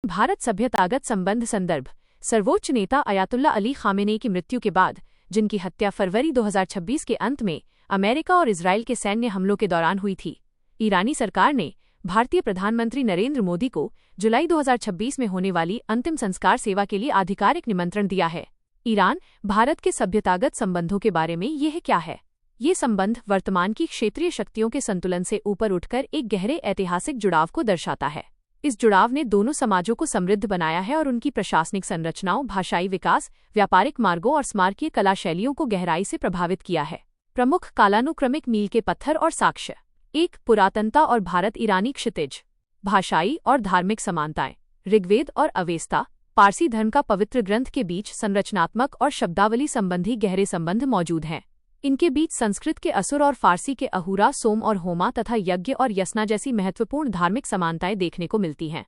भारत सभ्यतागत संबंध संदर्भ। सर्वोच्च नेता अयातुल्ला अली खामेनेई की मृत्यु के बाद, जिनकी हत्या फरवरी 2026 के अंत में अमेरिका और इजराइल के सैन्य हमलों के दौरान हुई थी, ईरानी सरकार ने भारतीय प्रधानमंत्री नरेंद्र मोदी को जुलाई 2026 में होने वाली अंतिम संस्कार सेवा के लिए आधिकारिक निमंत्रण दिया है। ईरान भारत के सभ्यतागत संबंधों के बारे में यह क्या है? ये संबंध वर्तमान की क्षेत्रीय शक्तियों के संतुलन से ऊपर उठकर एक गहरे ऐतिहासिक जुड़ाव को दर्शाता है। इस जुड़ाव ने दोनों समाजों को समृद्ध बनाया है और उनकी प्रशासनिक संरचनाओं, भाषाई विकास, व्यापारिक मार्गों और स्मारकीय कला शैलियों को गहराई से प्रभावित किया है। प्रमुख कालानुक्रमिक मील के पत्थर और साक्ष्य। 1. पुरातनता और भारत ईरानी क्षितिज। भाषाई और धार्मिक समानताएं। ऋग्वेद और अवेस्ता, पारसी धर्म का पवित्र ग्रंथ के बीच संरचनात्मक और शब्दावली संबंधी गहरे संबंध मौजूद हैं। इनके बीच संस्कृत के असुर और फारसी के अहूरा, सोम और होमा तथा यज्ञ और यसना जैसी महत्वपूर्ण धार्मिक समानताएं देखने को मिलती हैं।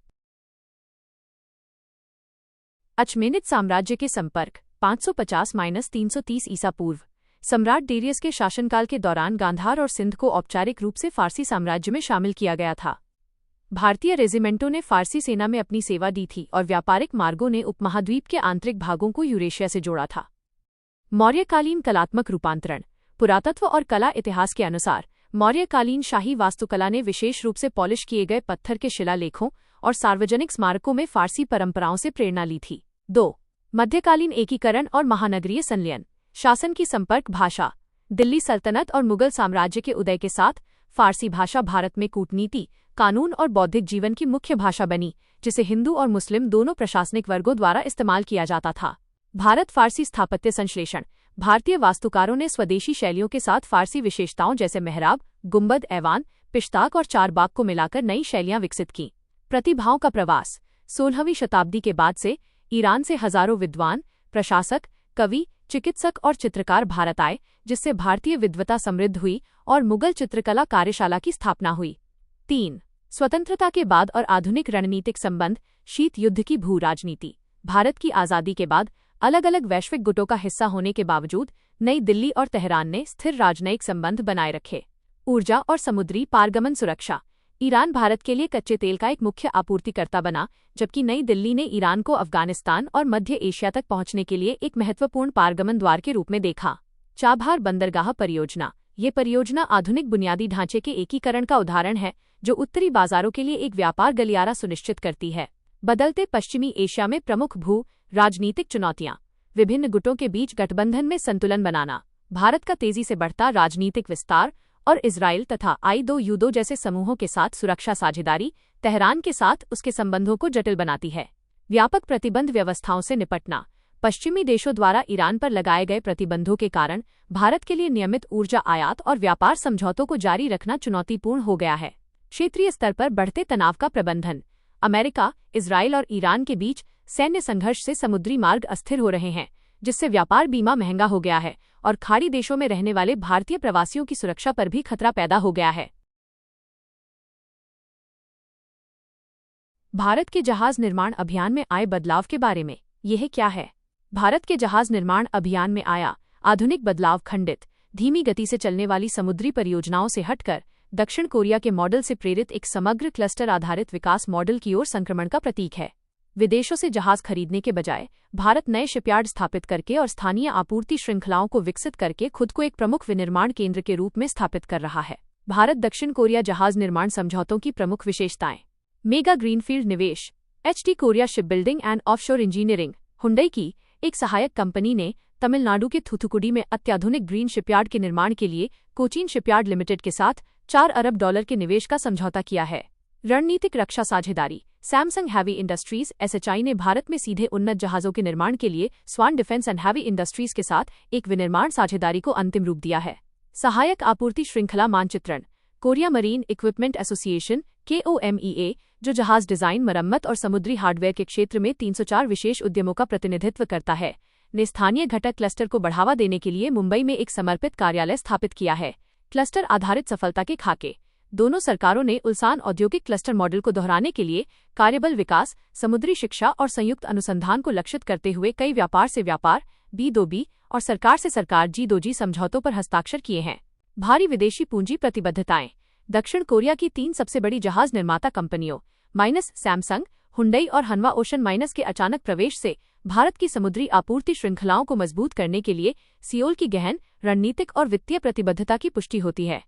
अचमेनिद साम्राज्य के संपर्क। 550-330 ईसा पूर्व। सम्राट डेरियस के शासनकाल के दौरान गांधार और सिंध को औपचारिक रूप से फारसी साम्राज्य में शामिल किया गया था। भारतीय रेजिमेंटों ने फारसी सेना में अपनी सेवा दी थी और व्यापारिक मार्गों ने उपमहाद्वीप के आंतरिक भागों को यूरेशिया से जोड़ा था। मौर्यकालीन कलात्मक रूपांतरण। पुरातत्व और कला इतिहास के अनुसार मौर्यकालीन शाही वास्तुकला ने विशेष रूप से पॉलिश किए गए पत्थर के शिलालेखों और सार्वजनिक स्मारकों में फारसी परंपराओं से प्रेरणा ली थी। 2. मध्यकालीन एकीकरण और महानगरीय संलयन। शासन की संपर्क भाषा। दिल्ली सल्तनत और मुगल साम्राज्य के उदय के साथ फारसी भाषा भारत में कूटनीति, कानून और बौद्धिक जीवन की मुख्य भाषा बनी, जिसे हिंदू और मुस्लिम दोनों प्रशासनिक वर्गों द्वारा इस्तेमाल किया जाता था। भारत फारसी स्थापत्य संश्लेषण। भारतीय वास्तुकारों ने स्वदेशी शैलियों के साथ फारसी विशेषताओं जैसे मेहराब, गुंबद, ऐवान, पिश्ताक और चारबाग को मिलाकर नई शैलियां विकसित की। प्रतिभाओं का प्रवास। 16वीं शताब्दी के बाद से ईरान से हजारों विद्वान, प्रशासक, कवि, चिकित्सक और चित्रकार भारत आए, जिससे भारतीय विद्वता समृद्ध हुई और मुगल चित्रकला कार्यशाला की स्थापना हुई। 3. स्वतंत्रता के बाद और आधुनिक रणनीतिक संबंध। शीत युद्ध की भू राजनीति। भारत की आज़ादी के बाद अलग अलग वैश्विक गुटों का हिस्सा होने के बावजूद नई दिल्ली और तेहरान ने स्थिर राजनयिक संबंध बनाए रखे। ऊर्जा और समुद्री पारगमन सुरक्षा। ईरान भारत के लिए कच्चे तेल का एक मुख्य आपूर्तिकर्ता बना, जबकि नई दिल्ली ने ईरान को अफगानिस्तान और मध्य एशिया तक पहुंचने के लिए एक महत्वपूर्ण पारगमन द्वार के रूप में देखा। चाबहार बंदरगाह परियोजना। ये परियोजना आधुनिक बुनियादी ढांचे के एकीकरण का उदाहरण है, जो उत्तरी बाजारों के लिए एक व्यापार गलियारा सुनिश्चित करती है। बदलते पश्चिमी एशिया में प्रमुख भू राजनीतिक चुनौतियां। विभिन्न गुटों के बीच गठबंधन में संतुलन बनाना। भारत का तेजी से बढ़ता राजनीतिक विस्तार और इजराइल तथा I2U2 जैसे समूहों के साथ सुरक्षा साझेदारी तेहरान के साथ उसके संबंधों को जटिल बनाती है। व्यापक प्रतिबंध व्यवस्थाओं से निपटना। पश्चिमी देशों द्वारा ईरान पर लगाए गए प्रतिबंधों के कारण भारत के लिए नियमित ऊर्जा आयात और व्यापार समझौतों को जारी रखना चुनौतीपूर्ण हो गया है। क्षेत्रीय स्तर पर बढ़ते तनाव का प्रबंधन। अमेरिका, इजराइल और ईरान के बीच सैन्य संघर्ष से समुद्री मार्ग अस्थिर हो रहे हैं, जिससे व्यापार बीमा महंगा हो गया है और खाड़ी देशों में रहने वाले भारतीय प्रवासियों की सुरक्षा पर भी खतरा पैदा हो गया है। भारत के जहाज निर्माण अभियान में आए बदलाव के बारे में यह क्या है? भारत के जहाज निर्माण अभियान में आया आधुनिक बदलाव खंडित, धीमी गति से चलने वाली समुद्री परियोजनाओं से हटकर दक्षिण कोरिया के मॉडल से प्रेरित एक समग्र क्लस्टर आधारित विकास मॉडल की ओर संक्रमण का प्रतीक है। विदेशों से जहाज खरीदने के बजाय भारत नए शिपयार्ड स्थापित करके और स्थानीय आपूर्ति श्रृंखलाओं को विकसित करके खुद को एक प्रमुख विनिर्माण केंद्र के रूप में स्थापित कर रहा है। भारत दक्षिण कोरिया जहाज निर्माण समझौतों की प्रमुख विशेषताएं। मेगा ग्रीनफील्ड निवेश। HD Korea shipbuilding and offshore engineering, Hyundai की एक सहायक कंपनी ने तमिलनाडु के थूथुकुडी में अत्याधुनिक ग्रीन शिपयार्ड के निर्माण के लिए कोचीन शिपयार्ड लिमिटेड के साथ $4 अरब के निवेश का समझौता किया है। रणनीतिक रक्षा साझेदारी। सैमसंग हैवी इंडस्ट्रीज SHI ने भारत में सीधे उन्नत जहाजों के निर्माण के लिए स्वान डिफेंस एंड हैवी इंडस्ट्रीज के साथ एक विनिर्माण साझेदारी को अंतिम रूप दिया है। सहायक आपूर्ति श्रृंखला मानचित्रण। Korea marine equipment association KOMEA, जो जहाज डिजाइन, मरम्मत और समुद्री हार्डवेयर के क्षेत्र में 304 विशेष उद्यमों का प्रतिनिधित्व करता है, ने स्थानीय घटक क्लस्टर को बढ़ावा देने के लिए मुंबई में एक समर्पित कार्यालय स्थापित किया है। क्लस्टर आधारित सफलता के खाके। दोनों सरकारों ने उल्सान औद्योगिक क्लस्टर मॉडल को दोहराने के लिए कार्यबल विकास, समुद्री शिक्षा और संयुक्त अनुसंधान को लक्षित करते हुए कई व्यापार से व्यापार B2B और सरकार से सरकार G2G समझौतों पर हस्ताक्षर किए हैं। भारी विदेशी पूंजी प्रतिबद्धताएं। दक्षिण कोरिया की 3 सबसे बड़ी जहाज निर्माता कंपनियों सैमसंग, हुंडई और हनवा ओशन माइनस के अचानक प्रवेश से भारत की समुद्री आपूर्ति श्रृंखलाओं को मजबूत करने के लिए सियोल की गहन रणनीतिक और वित्तीय प्रतिबद्धता की पुष्टि होती है।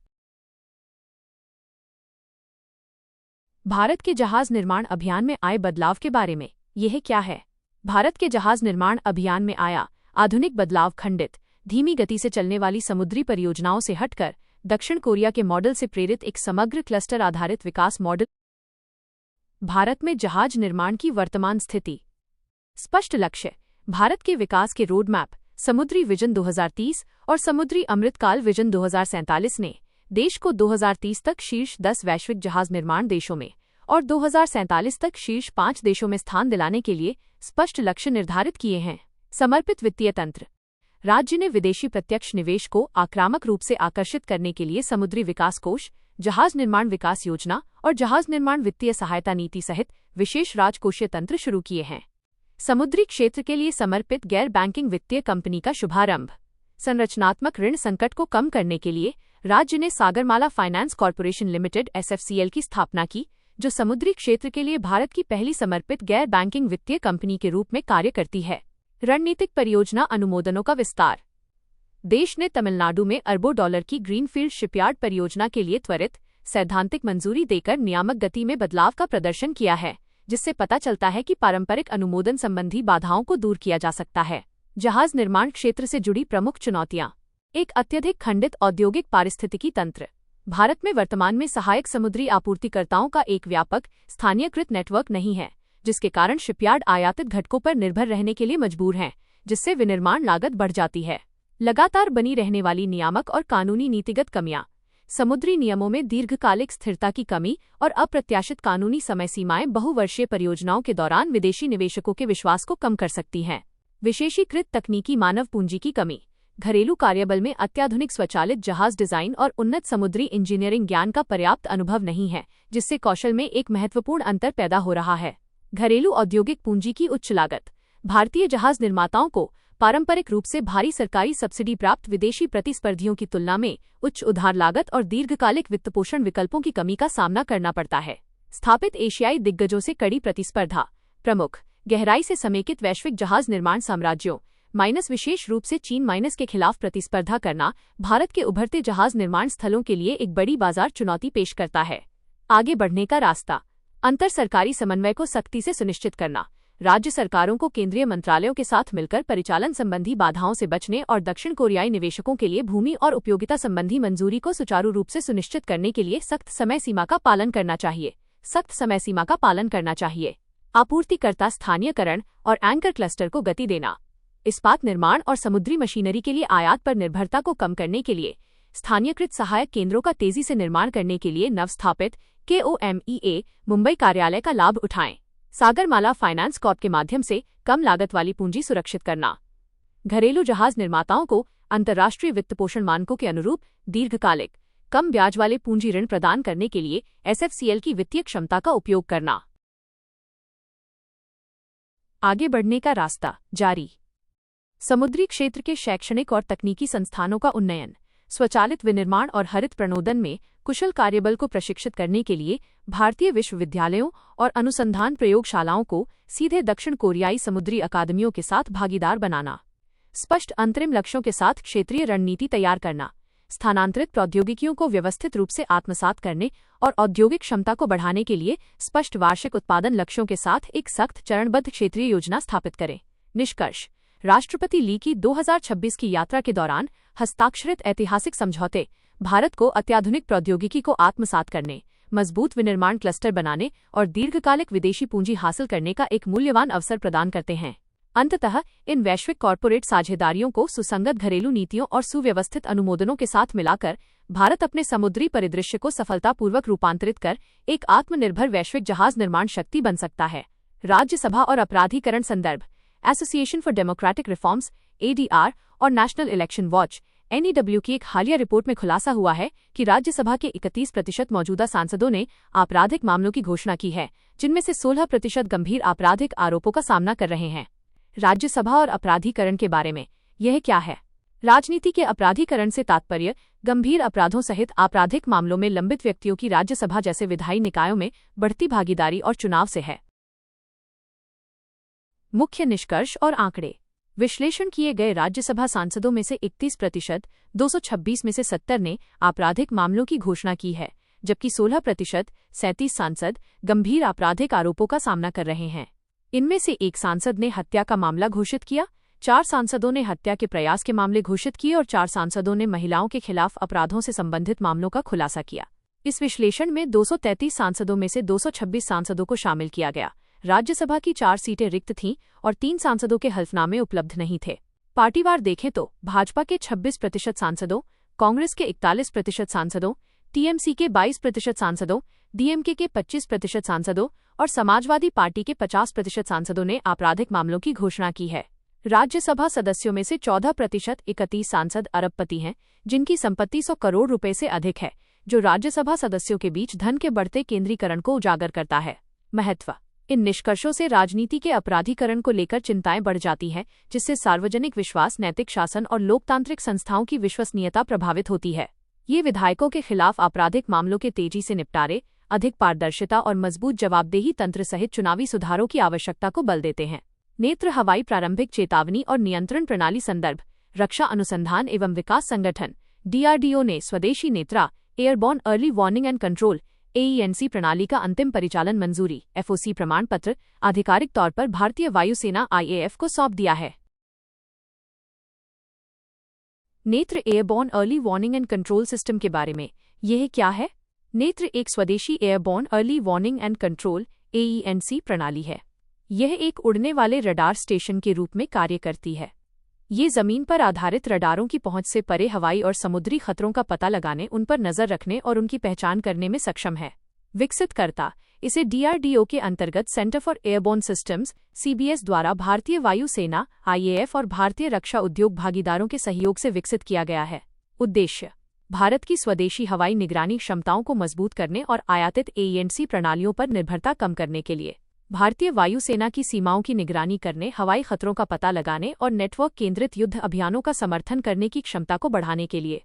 भारत के जहाज निर्माण अभियान में आए बदलाव के बारे में यह क्या है? भारत के जहाज निर्माण अभियान में आया आधुनिक बदलाव खंडित, धीमी गति से चलने वाली समुद्री परियोजनाओं से हटकर दक्षिण कोरिया के मॉडल से प्रेरित एक समग्र क्लस्टर आधारित विकास मॉडल। भारत में जहाज निर्माण की वर्तमान स्थिति। स्पष्ट लक्ष्य। भारत के विकास के रोड मैप समुद्री विजन 2030 और समुद्री अमृतकाल विजन 2047 ने देश को 2030 तक शीर्ष 10 वैश्विक जहाज निर्माण देशों में और 2047 तक शीर्ष 5 देशों में स्थान दिलाने के लिए स्पष्ट लक्ष्य निर्धारित किए हैं। समर्पित वित्तीय तंत्र। राज्य ने विदेशी प्रत्यक्ष निवेश को आक्रामक रूप से आकर्षित करने के लिए समुद्री विकास कोष, जहाज निर्माण विकास योजना और जहाज निर्माण वित्तीय सहायता नीति सहित विशेष राजकोषीय तंत्र शुरू किए हैं। समुद्री क्षेत्र के लिए समर्पित गैर बैंकिंग वित्तीय कंपनी का शुभारंभ। संरचनात्मक ऋण संकट को कम करने के लिए राज्य ने Sagarmala finance corporation limited (SFCL) की स्थापना की, जो समुद्री क्षेत्र के लिए भारत की पहली समर्पित गैर बैंकिंग वित्तीय कंपनी के रूप में कार्य करती है। रणनीतिक परियोजना अनुमोदनों का विस्तार। देश ने तमिलनाडु में अरबों डॉलर की ग्रीनफील्ड शिपयार्ड परियोजना के लिए त्वरित सैद्धांतिक मंजूरी देकर नियामक गति में बदलाव का प्रदर्शन किया है, जिससे पता चलता है कि पारंपरिक अनुमोदन संबंधी बाधाओं को दूर किया जा सकता है। जहाज निर्माण क्षेत्र से जुड़ी प्रमुख चुनौतियां। एक अत्यधिक खंडित औद्योगिक पारिस्थितिकी तंत्र। भारत में वर्तमान में सहायक समुद्री आपूर्तिकर्ताओं का एक व्यापक स्थानीयकृत नेटवर्क नहीं है, जिसके कारण शिपयार्ड आयातित घटकों पर निर्भर रहने के लिए मजबूर हैं, जिससे विनिर्माण लागत बढ़ जाती है। लगातार बनी रहने वाली नियामक और कानूनी नीतिगत कमियां। समुद्री नियमों में दीर्घकालिक स्थिरता की कमी और अप्रत्याशित कानूनी समय सीमाएं बहुवर्षीय परियोजनाओं के दौरान विदेशी निवेशकों के विश्वास को कम कर सकती हैं। विशेषीकृत तकनीकी मानव पूंजी की कमी। घरेलू कार्यबल में अत्याधुनिक स्वचालित जहाज डिजाइन और उन्नत समुद्री इंजीनियरिंग ज्ञान का पर्याप्त अनुभव नहीं है, जिससे कौशल में एक महत्वपूर्ण अंतर पैदा हो रहा है। घरेलू औद्योगिक पूंजी की उच्च लागत। भारतीय जहाज निर्माताओं को पारंपरिक रूप से भारी सरकारी सब्सिडी प्राप्त विदेशी प्रतिस्पर्धियों की तुलना में उच्च उधार लागत और दीर्घकालिक वित्तपोषण विकल्पों की कमी का सामना करना पड़ता है। स्थापित एशियाई दिग्गजों से कड़ी प्रतिस्पर्धा। प्रमुख गहराई से समेकित वैश्विक जहाज निर्माण साम्राज्यों माइनस विशेष रूप से चीन माइनस के खिलाफ प्रतिस्पर्धा करना भारत के उभरते जहाज निर्माण स्थलों के लिए एक बड़ी बाजार चुनौती पेश करता है। आगे बढ़ने का रास्ता। अंतर सरकारी समन्वय को सख्ती से सुनिश्चित करना। राज्य सरकारों को केंद्रीय मंत्रालयों के साथ मिलकर परिचालन संबंधी बाधाओं से बचने और दक्षिण कोरियाई निवेशकों के लिए भूमि और उपयोगिता संबंधी मंजूरी को सुचारू रूप से सुनिश्चित करने के लिए सख्त समय सीमा का पालन करना चाहिए। आपूर्तिकर्ता स्थानीयकरण और एंकर क्लस्टर को गति देना। इस्पात निर्माण और समुद्री मशीनरी के लिए आयात पर निर्भरता को कम करने के लिए स्थानीयकृत सहायक केंद्रों का तेजी से निर्माण करने के लिए नवस्थापित KOMEA मुंबई कार्यालय का लाभ उठाएं। सागरमाला फाइनेंस कॉर्प के माध्यम से कम लागत वाली पूंजी सुरक्षित करना। घरेलू जहाज निर्माताओं को अंतर्राष्ट्रीय वित्तपोषण मानकों के अनुरूप दीर्घकालिक कम ब्याज वाले पूंजी ऋण प्रदान करने के लिए SFCL की वित्तीय क्षमता का उपयोग करना। आगे बढ़ने का रास्ता जारी। समुद्री क्षेत्र के शैक्षणिक और तकनीकी संस्थानों का उन्नयन। स्वचालित विनिर्माण और हरित प्रणोदन में कुशल कार्यबल को प्रशिक्षित करने के लिए भारतीय विश्वविद्यालयों और अनुसंधान प्रयोगशालाओं को सीधे दक्षिण कोरियाई समुद्री अकादमियों के साथ भागीदार बनाना। स्पष्ट अंतरिम लक्ष्यों के साथ क्षेत्रीय रणनीति तैयार करना। स्थानांतरित प्रौद्योगिकियों को व्यवस्थित रूप से आत्मसात करने और औद्योगिक क्षमता को बढ़ाने के लिए स्पष्ट वार्षिक उत्पादन लक्ष्यों के साथ एक सख्त चरणबद्ध क्षेत्रीय योजना स्थापित करें। निष्कर्ष। राष्ट्रपति ली की 2026 की यात्रा के दौरान हस्ताक्षरित ऐतिहासिक समझौते भारत को अत्याधुनिक प्रौद्योगिकी को आत्मसात करने, मजबूत विनिर्माण क्लस्टर बनाने और दीर्घकालिक विदेशी पूंजी हासिल करने का एक मूल्यवान अवसर प्रदान करते हैं। अंततः इन वैश्विक कॉरपोरेट साझेदारियों को सुसंगत घरेलू नीतियों और सुव्यवस्थित अनुमोदनों के साथ मिलाकर भारत अपने समुद्री परिदृश्य को सफलतापूर्वक रूपांतरित कर एक आत्मनिर्भर वैश्विक जहाज निर्माण शक्ति बन सकता है। राज्यसभा और अपराधीकरण संदर्भ। Association for democratic reforms ADR और नेशनल इलेक्शन वॉच NEW की एक हालिया रिपोर्ट में खुलासा हुआ है कि राज्यसभा के 31% मौजूदा सांसदों ने आपराधिक मामलों की घोषणा की है, जिनमें से 16% गंभीर आपराधिक आरोपों का सामना कर रहे हैं। राज्यसभा और अपराधीकरण के बारे में यह क्या है? राजनीति के अपराधीकरण से तात्पर्य गंभीर अपराधों सहित आपराधिक मामलों में लंबित व्यक्तियों की राज्यसभा जैसे विधायी निकायों में बढ़ती भागीदारी और चुनाव से है। मुख्य निष्कर्ष और आंकड़े। विश्लेषण किए गए राज्यसभा सांसदों में से 31%, 226 में से 70 ने आपराधिक मामलों की घोषणा की है, जबकि 16%, 37 सांसद गंभीर आपराधिक आरोपों का सामना कर रहे हैं। इनमें से एक सांसद ने हत्या का मामला घोषित किया, 4 सांसदों ने हत्या के प्रयास के मामले घोषित किए और 4 सांसदों ने महिलाओं के खिलाफ अपराधों से संबंधित मामलों का खुलासा किया। इस विश्लेषण में 233 सांसदों में से 226 सांसदों को शामिल किया गया। राज्यसभा की 4 सीटें रिक्त थीं और 3 सांसदों के हल्फनामे उपलब्ध नहीं थे। पार्टीवार देखें तो भाजपा के 26% सांसदों, कांग्रेस के 41% सांसदों, टीएमसी के 22% सांसदों, डीएमके के 25% सांसदों और समाजवादी पार्टी के 50% सांसदों ने आपराधिक मामलों की घोषणा की है। राज्यसभा सदस्यों में से 14% 31 सांसद अरबपति हैं, जिनकी संपत्ति 100 करोड़ रुपए से अधिक है, जो राज्यसभा सदस्यों के बीच धन के बढ़ते केंद्रीकरण को उजागर करता है। महत्व। इन निष्कर्षों से राजनीति के अपराधीकरण को लेकर चिंताएं बढ़ जाती हैं, जिससे सार्वजनिक विश्वास, नैतिक शासन और लोकतांत्रिक संस्थाओं की विश्वसनीयता प्रभावित होती है। ये विधायकों के खिलाफ आपराधिक मामलों के तेजी से निपटारे, अधिक पारदर्शिता और मजबूत जवाबदेही तंत्र सहित चुनावी सुधारों की आवश्यकता को बल देते हैं। नेत्र हवाई प्रारंभिक चेतावनी और नियंत्रण प्रणाली संदर्भ। रक्षा अनुसंधान एवं विकास संगठन डीआरडीओ ने स्वदेशी Netra airborne early warning and control AENC प्रणाली का अंतिम परिचालन मंजूरी एफओसी प्रमाण पत्र आधिकारिक तौर पर भारतीय वायुसेना आईएएफ को सौंप दिया है। Netra airborne early warning and control system के बारे में यह क्या है? नेत्र एक स्वदेशी airborne early warning and control AENC प्रणाली है। यह एक उड़ने वाले रडार स्टेशन के रूप में कार्य करती है। ये जमीन पर आधारित रडारों की पहुंच से परे हवाई और समुद्री खतरों का पता लगाने, उन पर नजर रखने और उनकी पहचान करने में सक्षम है। विकसितकर्ता इसे डीआरडीओ के अंतर्गत centre for airborne systems CBS द्वारा भारतीय वायुसेना आईएएफ और भारतीय रक्षा उद्योग भागीदारों के सहयोग से विकसित किया गया है। उद्देश्य भारत की स्वदेशी हवाई निगरानी क्षमताओं को मजबूत करने और आयातित एईएनसी प्रणालियों पर निर्भरता कम करने के लिए भारतीय वायुसेना की सीमाओं की निगरानी करने, हवाई खतरों का पता लगाने और नेटवर्क केंद्रित युद्ध अभियानों का समर्थन करने की क्षमता को बढ़ाने के लिए।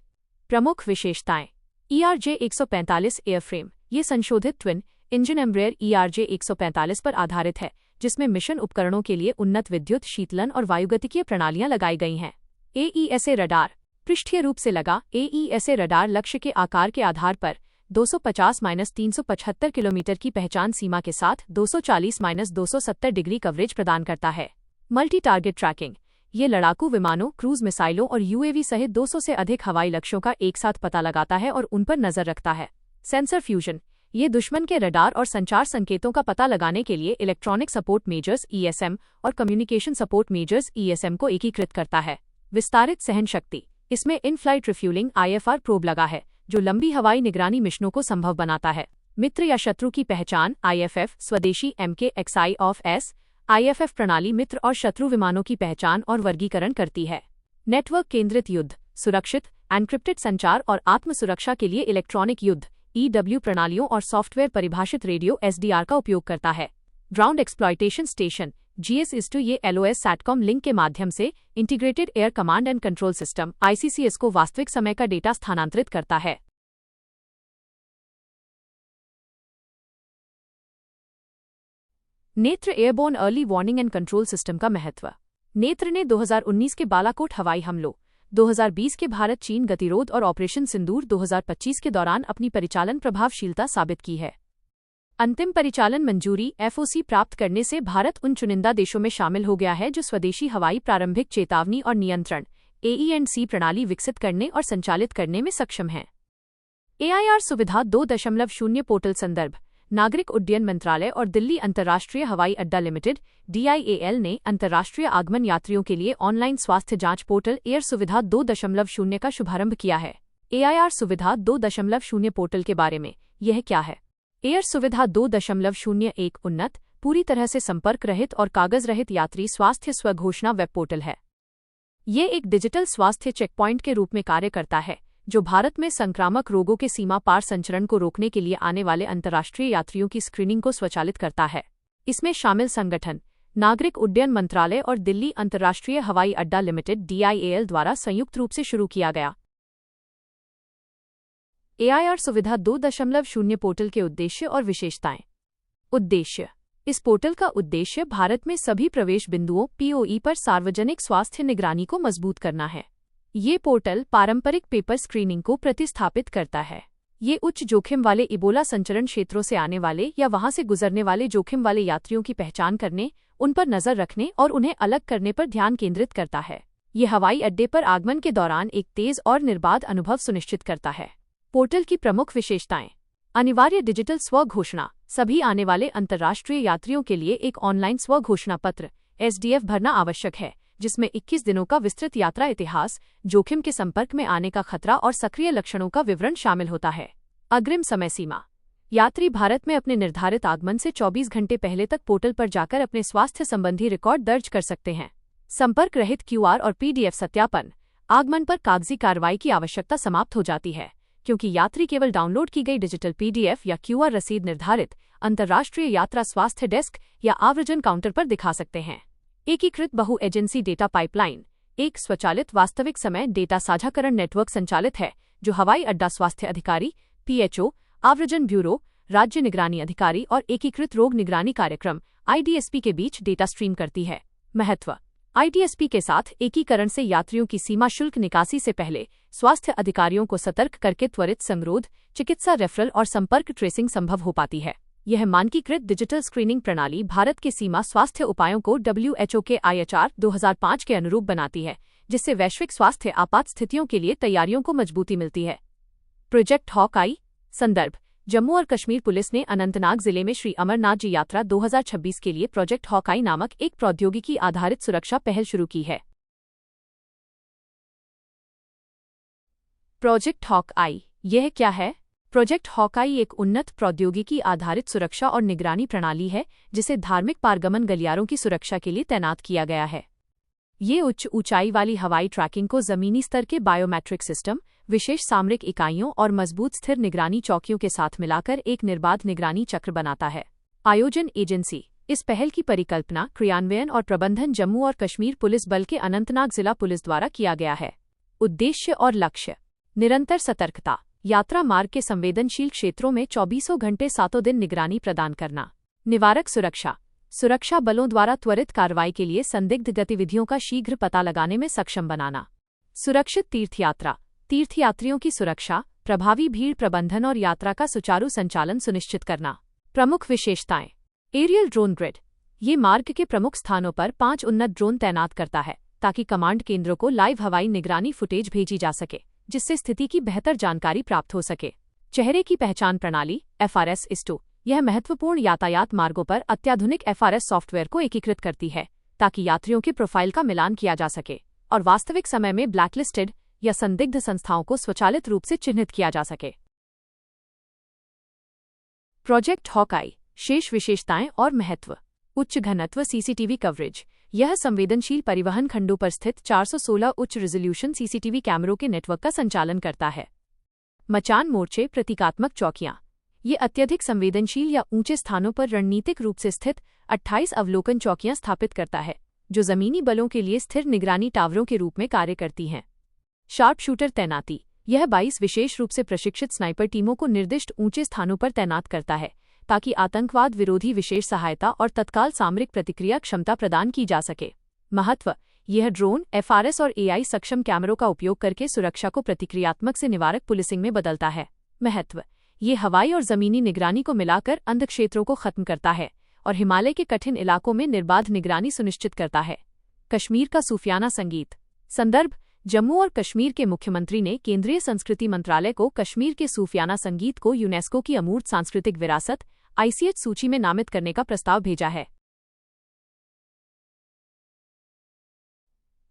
प्रमुख विशेषताएं। ERJ 145 airframe. ये संशोधित ट्विन इंजन एम्ब्रेयर ERJ 145 पर आधारित है, जिसमें मिशन उपकरणों के लिए उन्नत विद्युत, शीतलन और वायुगतिकीय प्रणालियां लगाई गई हैं। AESA radar. पृष्ठीय रूप से लगा AESA रडार लक्ष्य के आकार के आधार पर 250-375 किलोमीटर की पहचान सीमा के साथ 240-270 डिग्री कवरेज प्रदान करता है। Multi target tracking. ये लड़ाकू विमानों, क्रूज मिसाइलों और यूएवी सहित 200 से अधिक हवाई लक्ष्यों का एक साथ पता लगाता है और उन पर नजर रखता है। Sensor fusion. ये दुश्मन के रडार और संचार संकेतों का पता लगाने के लिए इलेक्ट्रॉनिक सपोर्ट मेजर्स ESM और कम्युनिकेशन सपोर्ट मेजर्स ESM को एकीकृत करता है। विस्तारित सहन शक्ति। इसमें in flight refuelling IFR probe लगा है, जो लंबी हवाई निगरानी मिशनों को संभव बनाता है। मित्र या शत्रु की पहचान IFF स्वदेशी MKXI ऑफ S IFF प्रणाली मित्र और शत्रु विमानों की पहचान और वर्गीकरण करती है। नेटवर्क केंद्रित युद्ध, सुरक्षित एन्क्रिप्टेड संचार और आत्म सुरक्षा के लिए इलेक्ट्रॉनिक युद्ध EW प्रणालियों और सॉफ्टवेयर परिभाषित रेडियो SDR का उपयोग करता है। ग्राउंड एक्सप्लॉयटेशन स्टेशन GS ये LOS सैटकॉम लिंक के माध्यम से integrated air command and control system ICCS को वास्तविक समय का डेटा स्थानांतरित करता है। नेत्र airborne early warning and control system का महत्व। नेत्र ने 2019 के बालाकोट हवाई हमलों, 2020 के भारत चीन गतिरोध और ऑपरेशन सिंदूर 2025 के दौरान अपनी परिचालन प्रभावशीलता साबित की है। अंतिम परिचालन मंजूरी FOC प्राप्त करने से भारत उन चुनिंदा देशों में शामिल हो गया है जो स्वदेशी हवाई प्रारंभिक चेतावनी और नियंत्रण AENC प्रणाली विकसित करने और संचालित करने में सक्षम हैं। AIR सुविधा 2.0 पोर्टल संदर्भ। नागरिक उड्डयन मंत्रालय और दिल्ली अंतर्राष्ट्रीय हवाई अड्डा लिमिटेड DIAL ने अंतर्राष्ट्रीय आगमन यात्रियों के लिए ऑनलाइन स्वास्थ्य जांच पोर्टल एयर सुविधा 2.0 का शुभारंभ किया है। AIR सुविधा 2.0 पोर्टल के बारे में यह क्या है? एयर सुविधा 2.0 एक उन्नत, पूरी तरह से संपर्क रहित और कागज रहित यात्री स्वास्थ्य स्वघोषणा वेब पोर्टल है। ये एक डिजिटल स्वास्थ्य चेकपॉइंट के रूप में कार्य करता है, जो भारत में संक्रामक रोगों के सीमा पार संचरण को रोकने के लिए आने वाले अंतर्राष्ट्रीय यात्रियों की स्क्रीनिंग को स्वचालित करता है। इसमें शामिल संगठन नागरिक उड्डयन मंत्रालय और दिल्ली अंतर्राष्ट्रीय हवाई अड्डा लिमिटेड DIAL द्वारा संयुक्त रूप से शुरू किया गया। AIR सुविधा 2.0 पोर्टल के उद्देश्य और विशेषताएं। उद्देश्य इस पोर्टल का उद्देश्य भारत में सभी प्रवेश बिंदुओं POE पर सार्वजनिक स्वास्थ्य निगरानी को मजबूत करना है। ये पोर्टल पारंपरिक पेपर स्क्रीनिंग को प्रतिस्थापित करता है। ये उच्च जोखिम वाले इबोला संचरण क्षेत्रों से आने वाले या वहां से गुजरने वाले जोखिम वाले यात्रियों की पहचान करने, उन पर नजर रखने और उन्हें अलग करने पर ध्यान केंद्रित करता है। ये हवाई अड्डे पर आगमन के दौरान एक तेज और निर्बाध अनुभव सुनिश्चित करता है। पोर्टल की प्रमुख विशेषताएं: अनिवार्य डिजिटल स्व-घोषणा। सभी आने वाले अंतर्राष्ट्रीय यात्रियों के लिए एक ऑनलाइन स्व-घोषणा पत्र SDF भरना आवश्यक है, जिसमें 21 दिनों का विस्तृत यात्रा इतिहास, जोखिम के संपर्क में आने का खतरा और सक्रिय लक्षणों का विवरण शामिल होता है। अग्रिम समय सीमा: यात्री भारत में अपने निर्धारित आगमन से 24 घंटे पहले तक पोर्टल पर जाकर अपने स्वास्थ्य संबंधी रिकॉर्ड दर्ज कर सकते हैं। संपर्क रहित QR और PDF सत्यापन: आगमन पर कागजी कार्रवाई की आवश्यकता समाप्त हो जाती है, क्योंकि यात्री केवल डाउनलोड की गई डिजिटल PDF या QR रसीद निर्धारित अंतर्राष्ट्रीय यात्रा स्वास्थ्य डेस्क या आव्रजन काउंटर पर दिखा सकते हैं। एकीकृत बहु एजेंसी डेटा पाइपलाइन: एक स्वचालित वास्तविक समय डेटा साझाकरण नेटवर्क संचालित है, जो हवाई अड्डा स्वास्थ्य अधिकारी, PHO, आव्रजन ब्यूरो, राज्य निगरानी अधिकारी और एकीकृत रोग निगरानी कार्यक्रम IDSP के बीच डेटा स्ट्रीम करती है। महत्व: IDSP के साथ एकीकरण से यात्रियों की सीमा शुल्क निकासी से पहले स्वास्थ्य अधिकारियों को सतर्क करके त्वरित संगरोध, चिकित्सा रेफरल और संपर्क ट्रेसिंग संभव हो पाती है। यह मानकीकृत डिजिटल स्क्रीनिंग प्रणाली भारत के सीमा स्वास्थ्य उपायों को WHO के IHR 2005 के अनुरूप बनाती है, जिससे वैश्विक स्वास्थ्य आपात स्थितियों के लिए तैयारियों को मजबूती मिलती है। Project Hawkeye. संदर्भ: जम्मू और कश्मीर पुलिस ने अनंतनाग जिले में श्री अमरनाथ जी यात्रा 2026 के लिए प्रोजेक्ट हॉकआई नामक एक प्रौद्योगिकी आधारित सुरक्षा पहल शुरू की है। प्रोजेक्ट हॉकआई यह क्या है? प्रोजेक्ट हॉकआई एक उन्नत प्रौद्योगिकी आधारित सुरक्षा और निगरानी प्रणाली है, जिसे धार्मिक पारगमन गलियारों की सुरक्षा के लिए तैनात किया गया है। ये उच्च ऊंचाई वाली हवाई ट्रैकिंग को जमीनी स्तर के बायोमेट्रिक सिस्टम, विशेष सामरिक इकाइयों और मजबूत स्थिर निगरानी चौकियों के साथ मिलाकर एक निर्बाध निगरानी चक्र बनाता है। आयोजन एजेंसी: इस पहल की परिकल्पना, क्रियान्वयन और प्रबंधन जम्मू और कश्मीर पुलिस बल के अनंतनाग जिला पुलिस द्वारा किया गया है। उद्देश्य और लक्ष्य: निरंतर सतर्कता, यात्रा मार्ग के संवेदनशील क्षेत्रों में 24 घंटे 7 दिन निगरानी प्रदान करना। निवारक सुरक्षा: सुरक्षा बलों द्वारा त्वरित कार्रवाई के लिए संदिग्ध गतिविधियों का शीघ्र पता लगाने में सक्षम बनाना। सुरक्षित तीर्थयात्रा: तीर्थयात्रियों की सुरक्षा, प्रभावी भीड़ प्रबंधन और यात्रा का सुचारू संचालन सुनिश्चित करना। प्रमुख विशेषताएं: एरियल ड्रोन ग्रिड: ये मार्ग के प्रमुख स्थानों पर 5 उन्नत ड्रोन तैनात करता है, ताकि कमांड केंद्रों को लाइव हवाई निगरानी फुटेज भेजी जा सके, जिससे स्थिति की बेहतर जानकारी प्राप्त हो सके। चेहरे की पहचान प्रणाली FRS ISTO: यह महत्वपूर्ण यातायात मार्गों पर अत्याधुनिक FRS सॉफ्टवेयर को एकीकृत करती है, ताकि यात्रियों के प्रोफाइल का मिलान किया जा सके और वास्तविक समय में ब्लैकलिस्टेड या संदिग्ध संस्थाओं को स्वचालित रूप से चिन्हित किया जा सके। प्रोजेक्ट हॉकआई शेष विशेषताएं और महत्व: उच्च घनत्व CCTV कवरेज: यह संवेदनशील परिवहन खंडों पर स्थित 416 उच्च रिजोल्यूशन CCTV कैमरों के नेटवर्क का संचालन करता है। मचान मोर्चे प्रतीकात्मक चौकियां: ये अत्यधिक संवेदनशील या ऊंचे स्थानों पर रणनीतिक रूप से स्थित 28 अवलोकन चौकियां स्थापित करता है, जो जमीनी बलों के लिए स्थिर निगरानी टावरों के रूप में कार्य करती हैं। शार्प शूटर तैनाती: यह 22 विशेष रूप से प्रशिक्षित स्नाइपर टीमों को निर्दिष्ट ऊंचे स्थानों पर तैनात करता है, ताकि आतंकवाद विरोधी विशेष सहायता और तत्काल सामरिक प्रतिक्रिया क्षमता प्रदान की जा सके। महत्व: यह ड्रोन FRS और AI सक्षम कैमरों का उपयोग करके सुरक्षा को प्रतिक्रियात्मक से निवारक पुलिसिंग में बदलता है। महत्व: ये हवाई और जमीनी निगरानी को मिलाकर अंध क्षेत्रों को खत्म करता है और हिमालय के कठिन इलाकों में निर्बाध निगरानी सुनिश्चित करता है। कश्मीर का सूफियाना संगीत। संदर्भ: जम्मू और कश्मीर के मुख्यमंत्री ने केंद्रीय संस्कृति मंत्रालय को कश्मीर के सूफियाना संगीत को यूनेस्को की अमूर्त सांस्कृतिक विरासत ICH सूची में नामित करने का प्रस्ताव भेजा है।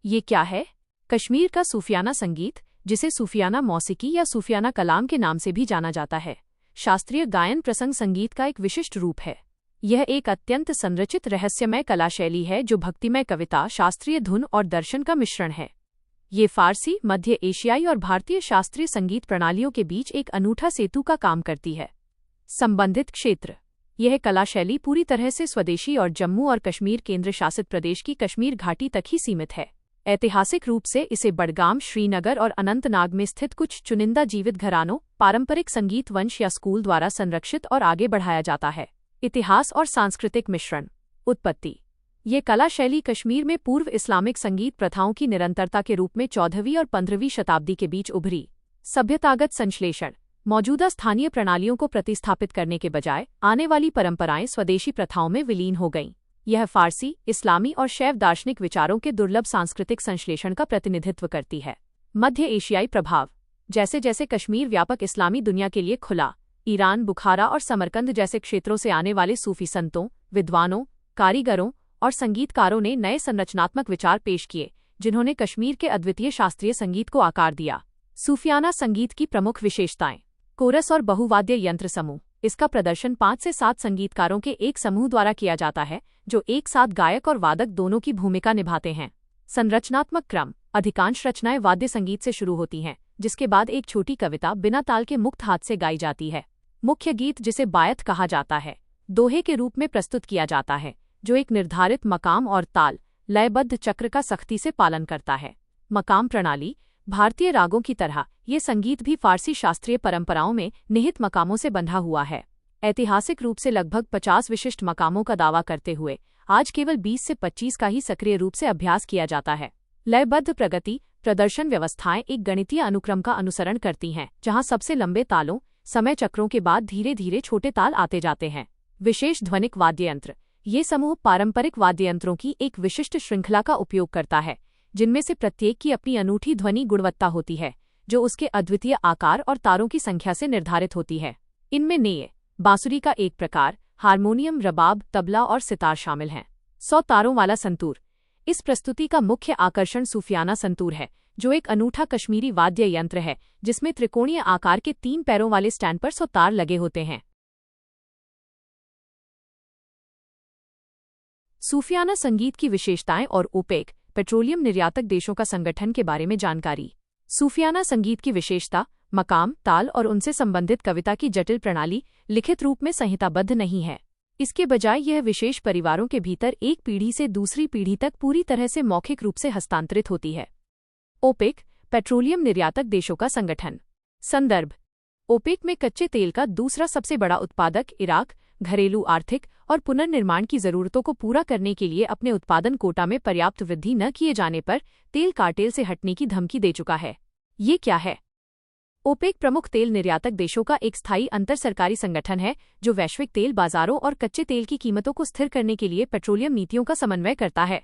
ये क्या है? कश्मीर का सूफियाना संगीत, जिसे सूफियाना मौसीकी या सूफियाना कलाम के नाम से भी जाना जाता है, शास्त्रीय गायन प्रसंग संगीत का एक विशिष्ट रूप है। यह एक अत्यंत संरचित रहस्यमय कला शैली है जो भक्तिमय कविता, शास्त्रीय धुन और दर्शन का मिश्रण है। ये फारसी, मध्य एशियाई और भारतीय शास्त्रीय संगीत प्रणालियों के बीच एक अनूठा सेतु का काम करती है। संबंधित क्षेत्र: यह कला शैली पूरी तरह से स्वदेशी और जम्मू और कश्मीर केंद्र शासित प्रदेश की कश्मीर घाटी तक ही सीमित है। ऐतिहासिक रूप से इसे बडगाम, श्रीनगर और अनंतनाग में स्थित कुछ चुनिंदा जीवित घरानों, पारंपरिक संगीत वंश या स्कूल द्वारा संरक्षित और आगे बढ़ाया जाता है। इतिहास और सांस्कृतिक मिश्रण। उत्पत्ति। ये कला शैली कश्मीर में पूर्व इस्लामिक संगीत प्रथाओं की निरंतरता के रूप में 14वीं और 15वीं शताब्दी के बीच उभरी। सभ्यतागत संश्लेषण। मौजूदा स्थानीय प्रणालियों को प्रतिस्थापित करने के बजाय आने वाली परंपराएं स्वदेशी प्रथाओं में विलीन हो गईं। यह फारसी, इस्लामी और शैव दार्शनिक विचारों के दुर्लभ सांस्कृतिक संश्लेषण का प्रतिनिधित्व करती है। मध्य एशियाई प्रभाव। जैसे जैसे कश्मीर व्यापक इस्लामी दुनिया के लिए खुला, ईरान, बुखारा और समरकंद जैसे क्षेत्रों से आने वाले सूफी संतों, विद्वानों, कारीगरों और संगीतकारों ने नए संरचनात्मक विचार पेश किए, जिन्होंने कश्मीर के अद्वितीय शास्त्रीय संगीत को आकार दिया। सूफियाना संगीत की प्रमुख विशेषताएं। कोरस और बहुवाद्य यंत्र समूह। इसका प्रदर्शन 5 से 7 संगीतकारों के एक समूह द्वारा किया जाता है, जो एक साथ गायक और वादक दोनों की भूमिका निभाते हैं। संरचनात्मक क्रम। अधिकांश रचनाएं वाद्य संगीत से शुरू होती हैं, जिसके बाद एक छोटी कविता बिना ताल के मुक्त हाथ से गाई जाती है। मुख्य गीत, जिसे बायत कहा जाता है, दोहे के रूप में प्रस्तुत किया जाता है, जो एक निर्धारित मकाम और ताल लयबद्ध चक्र का सख्ती से पालन करता है। मकाम प्रणाली। भारतीय रागों की तरह ये संगीत भी फारसी शास्त्रीय परंपराओं में निहित मकामों से बंधा हुआ है। ऐतिहासिक रूप से लगभग 50 विशिष्ट मकामों का दावा करते हुए आज केवल 20 से 25 का ही सक्रिय रूप से अभ्यास किया जाता है। लयबद्ध प्रगति। प्रदर्शन व्यवस्थाएं एक गणितीय अनुक्रम का अनुसरण करती हैं, जहां सबसे लंबे तालों, समय चक्रों के बाद धीरे धीरे छोटे ताल आते जाते हैं। विशेष ध्वनिक वाद्ययंत्र। ये समूह पारंपरिक वाद्ययंत्रों की एक विशिष्ट श्रृंखला का उपयोग करता है, जिनमें से प्रत्येक की अपनी अनूठी ध्वनि गुणवत्ता होती है, जो उसके अद्वितीय आकार और तारों की संख्या से निर्धारित होती है। इनमें नेय, बांसुरी का एक प्रकार, हारमोनियम, रबाब, तबला और सितार शामिल हैं। 100 तारों वाला संतूर। इस प्रस्तुति का मुख्य आकर्षण सूफियाना संतूर है, जो एक अनूठा कश्मीरी वाद्य यंत्र है, जिसमें त्रिकोणीय आकार के 3 पैरों वाले स्टैंड पर 100 तार लगे होते हैं। सूफियाना संगीत की विशेषताएं और ओपेक, पेट्रोलियम निर्यातक देशों का संगठन के बारे में जानकारी। सूफियाना संगीत की विशेषता। मकाम, ताल और उनसे संबंधित कविता की जटिल प्रणाली लिखित रूप में संहिताबद्ध नहीं है। इसके बजाय यह विशेष परिवारों के भीतर एक पीढ़ी से दूसरी पीढ़ी तक पूरी तरह से मौखिक रूप से हस्तांतरित होती है। ओपेक, पेट्रोलियम निर्यातक देशों का संगठन। संदर्भ। ओपेक में कच्चे तेल का दूसरा सबसे बड़ा उत्पादक इराक घरेलू आर्थिक और पुनर्निर्माण की जरूरतों को पूरा करने के लिए अपने उत्पादन कोटा में पर्याप्त वृद्धि न किए जाने पर तेल कार्टेल से हटने की धमकी दे चुका है। ये क्या है? ओपेक प्रमुख तेल निर्यातक देशों का एक स्थायी अंतर सरकारी संगठन है, जो वैश्विक तेल बाजारों और कच्चे तेल की कीमतों को स्थिर करने के लिए पेट्रोलियम नीतियों का समन्वय करता है।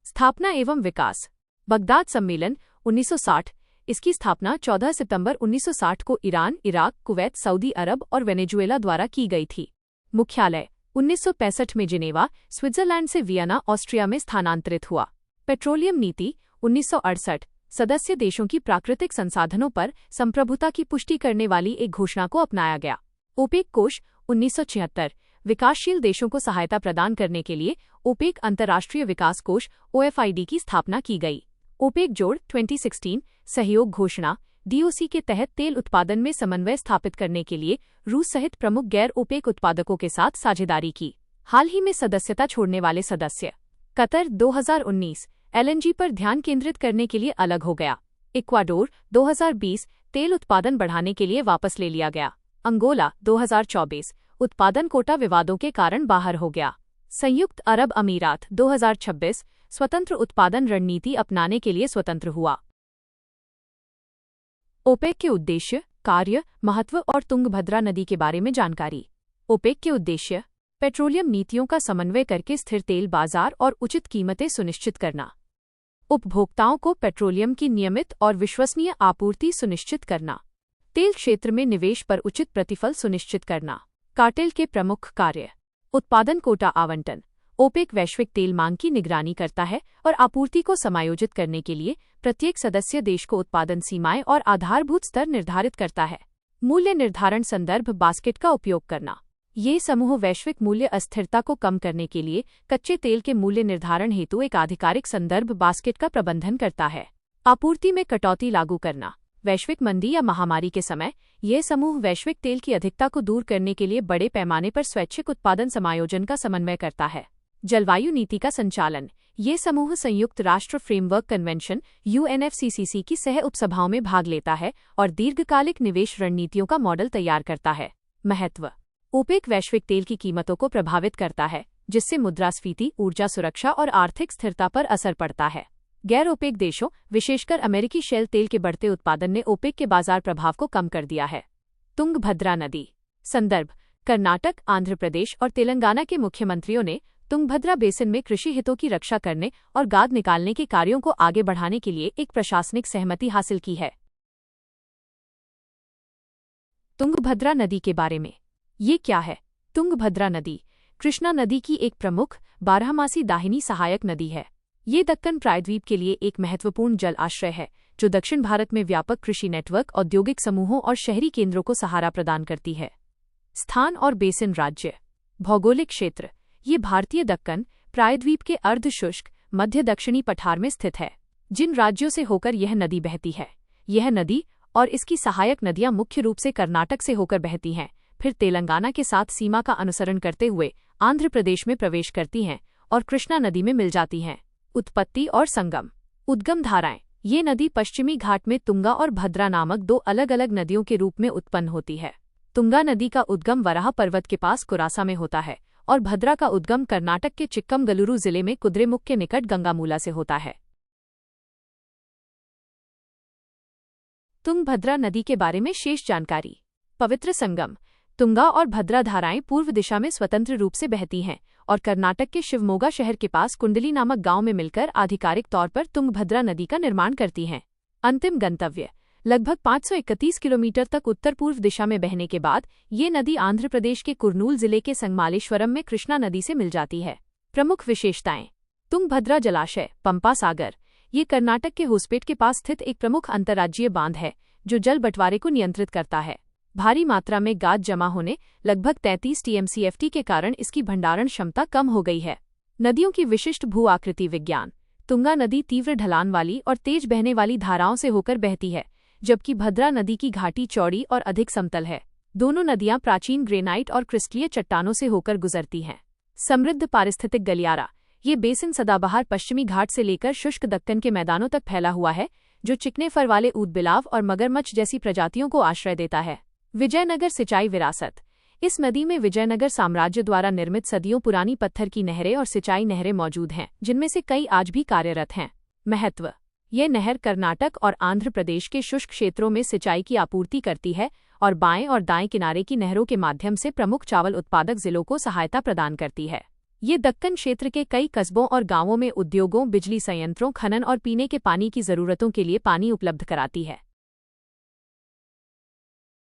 स्थापना एवं विकास। बगदाद सम्मेलन 1960। इसकी स्थापना 14 सितंबर 1960 को ईरान, इराक, कुवैत, सऊदी अरब और वेनेजुएला द्वारा की गई थी। मुख्यालय 1965 में जिनेवा, स्विट्जरलैंड से वियना, ऑस्ट्रिया में स्थानांतरित हुआ। पेट्रोलियम नीति 1968 सदस्य देशों की प्राकृतिक संसाधनों पर संप्रभुता की पुष्टि करने वाली एक घोषणा को अपनाया गया। ओपेक कोष 1976 विकासशील देशों को सहायता प्रदान करने के लिए ओपेक अंतर्राष्ट्रीय विकास कोष OFID की स्थापना की गई। ओपेक जोड़ 2016 सहयोग घोषणा DOC के तहत तेल उत्पादन में समन्वय स्थापित करने के लिए रूस सहित प्रमुख गैर ओपेक उत्पादकों के साथ साझेदारी की। हाल ही में सदस्यता छोड़ने वाले सदस्य। कतर 2019 LNG पर ध्यान केंद्रित करने के लिए अलग हो गया। इक्वाडोर 2020 तेल उत्पादन बढ़ाने के लिए वापस ले लिया गया। अंगोला 2024 उत्पादन कोटा विवादों के कारण बाहर हो गया। संयुक्त अरब अमीरात 2026 स्वतंत्र उत्पादन रणनीति अपनाने के लिए स्वतंत्र हुआ। ओपेक के उद्देश्य, कार्य, महत्व और तुंगभद्रा नदी के बारे में जानकारी। ओपेक के उद्देश्य। पेट्रोलियम नीतियों का समन्वय करके स्थिर तेल बाजार और उचित कीमतें सुनिश्चित करना। उपभोक्ताओं को पेट्रोलियम की नियमित और विश्वसनीय आपूर्ति सुनिश्चित करना। तेल क्षेत्र में निवेश पर उचित प्रतिफल सुनिश्चित करना। कार्टेल के प्रमुख कार्य। उत्पादन कोटा आवंटन। ओपेक वैश्विक तेल मांग की निगरानी करता है और आपूर्ति को समायोजित करने के लिए प्रत्येक सदस्य देश को उत्पादन सीमाएं और आधारभूत स्तर निर्धारित करता है। मूल्य निर्धारण संदर्भ बास्केट का उपयोग करना। ये समूह वैश्विक मूल्य अस्थिरता को कम करने के लिए कच्चे तेल के मूल्य निर्धारण हेतु एक आधिकारिक संदर्भ बास्केट का प्रबंधन करता है। आपूर्ति में कटौती लागू करना। वैश्विक मंदी या महामारी के समय ये समूह वैश्विक तेल की अधिकता को दूर करने के लिए बड़े पैमाने पर स्वैच्छिक उत्पादन समायोजन का समन्वय करता है। जलवायु नीति का संचालन। ये समूह संयुक्त राष्ट्र फ्रेमवर्क कन्वेंशन UNFCCC की सह उपसभाओं में भाग लेता है और दीर्घकालिक निवेश रणनीतियों का मॉडल तैयार करता है। महत्व। ओपेक वैश्विक तेल की कीमतों को प्रभावित करता है, जिससे मुद्रास्फीति, ऊर्जा सुरक्षा और आर्थिक स्थिरता पर असर पड़ता है। गैर ओपेक देशों, विशेषकर अमेरिकी शेल तेल के बढ़ते उत्पादन ने ओपेक के बाजार प्रभाव को कम कर दिया है। तुंगभद्रा नदी। संदर्भ: कर्नाटक, आंध्र प्रदेश और तेलंगाना के मुख्यमंत्रियों ने तुंगभद्रा बेसिन में कृषि हितों की रक्षा करने और गाद निकालने के कार्यों को आगे बढ़ाने के लिए एक प्रशासनिक सहमति हासिल की है। तुंगभद्रा नदी के बारे में। ये क्या है? तुंगभद्रा नदी कृष्णा नदी की एक प्रमुख बारहमासी दाहिनी सहायक नदी है। ये दक्कन प्रायद्वीप के लिए एक महत्वपूर्ण जल आश्रय है, जो दक्षिण भारत में व्यापक कृषि नेटवर्क, औद्योगिक समूहों और शहरी केंद्रों को सहारा प्रदान करती है। स्थान और बेसिन राज्य। भौगोलिक क्षेत्र। ये भारतीय दक्कन प्रायद्वीप के अर्धशुष्क मध्य दक्षिणी पठार में स्थित है। जिन राज्यों से होकर यह नदी बहती है, यह नदी और इसकी सहायक नदियां मुख्य रूप से कर्नाटक से होकर बहती हैं, फिर तेलंगाना के साथ सीमा का अनुसरण करते हुए आंध्र प्रदेश में प्रवेश करती हैं और कृष्णा नदी में मिल जाती हैं। उत्पत्ति और संगम। उद्गम धाराएं। ये नदी पश्चिमी घाट में तुंगा और भद्रा नामक दो अलग अलग नदियों के रूप में उत्पन्न होती है। तुंगा नदी का उद्गम वराह पर्वत के पास कुरासा में होता है और भद्रा का उद्गम कर्नाटक के चिक्कमगलुरु जिले में कुद्रेमुख के निकट गंगामूला से होता है। तुंगभद्रा नदी के बारे में शेष जानकारी। पवित्र संगम। तुंगा और भद्रा धाराएं पूर्व दिशा में स्वतंत्र रूप से बहती हैं और कर्नाटक के शिवमोगा शहर के पास कुंडली नामक गांव में मिलकर आधिकारिक तौर पर तुंगभद्रा नदी का निर्माण करती हैं। अंतिम गंतव्य। लगभग 531 किलोमीटर तक उत्तर पूर्व दिशा में बहने के बाद ये नदी आंध्र प्रदेश के कुर्नूल जिले के संगमालेश्वरम में कृष्णा नदी से मिल जाती है। प्रमुख विशेषताएं। तुंगभद्रा जलाशय, पंपा सागर। ये कर्नाटक के होसपेट के पास स्थित एक प्रमुख अंतर्राज्यीय बांध है, जो जल बंटवारे को नियंत्रित करता है। भारी मात्रा में गाद जमा होने, लगभग 33 TMCFT के कारण इसकी भंडारण क्षमता कम हो गई है। नदियों की विशिष्ट भू आकृति विज्ञान। तुंगा नदी तीव्र ढलान वाली और तेज बहने वाली धाराओं से होकर बहती है, जबकि भद्रा नदी की घाटी चौड़ी और अधिक समतल है। दोनों नदियां प्राचीन ग्रेनाइट और क्रिस्टलीय चट्टानों से होकर गुजरती हैं। समृद्ध पारिस्थितिक गलियारा। ये बेसिन सदाबहार पश्चिमी घाट से लेकर शुष्क दक्कन के मैदानों तक फैला हुआ है, जो चिकने फर वाले ऊदबिलाव और मगरमच्छ जैसी प्रजातियों को आश्रय देता है। विजयनगर सिंचाई विरासत। इस नदी में विजयनगर साम्राज्य द्वारा निर्मित सदियों पुरानी पत्थर की नहरें और सिंचाई नहरें मौजूद हैं, जिनमें से कई आज भी कार्यरत हैं। महत्व। यह नहर कर्नाटक और आंध्र प्रदेश के शुष्क क्षेत्रों में सिंचाई की आपूर्ति करती है और बाएं और दाएं किनारे की नहरों के माध्यम से प्रमुख चावल उत्पादक जिलों को सहायता प्रदान करती है। ये दक्कन क्षेत्र के कई कस्बों और गांवों में उद्योगों, बिजली संयंत्रों, खनन और पीने के पानी की जरूरतों के लिए पानी उपलब्ध कराती है।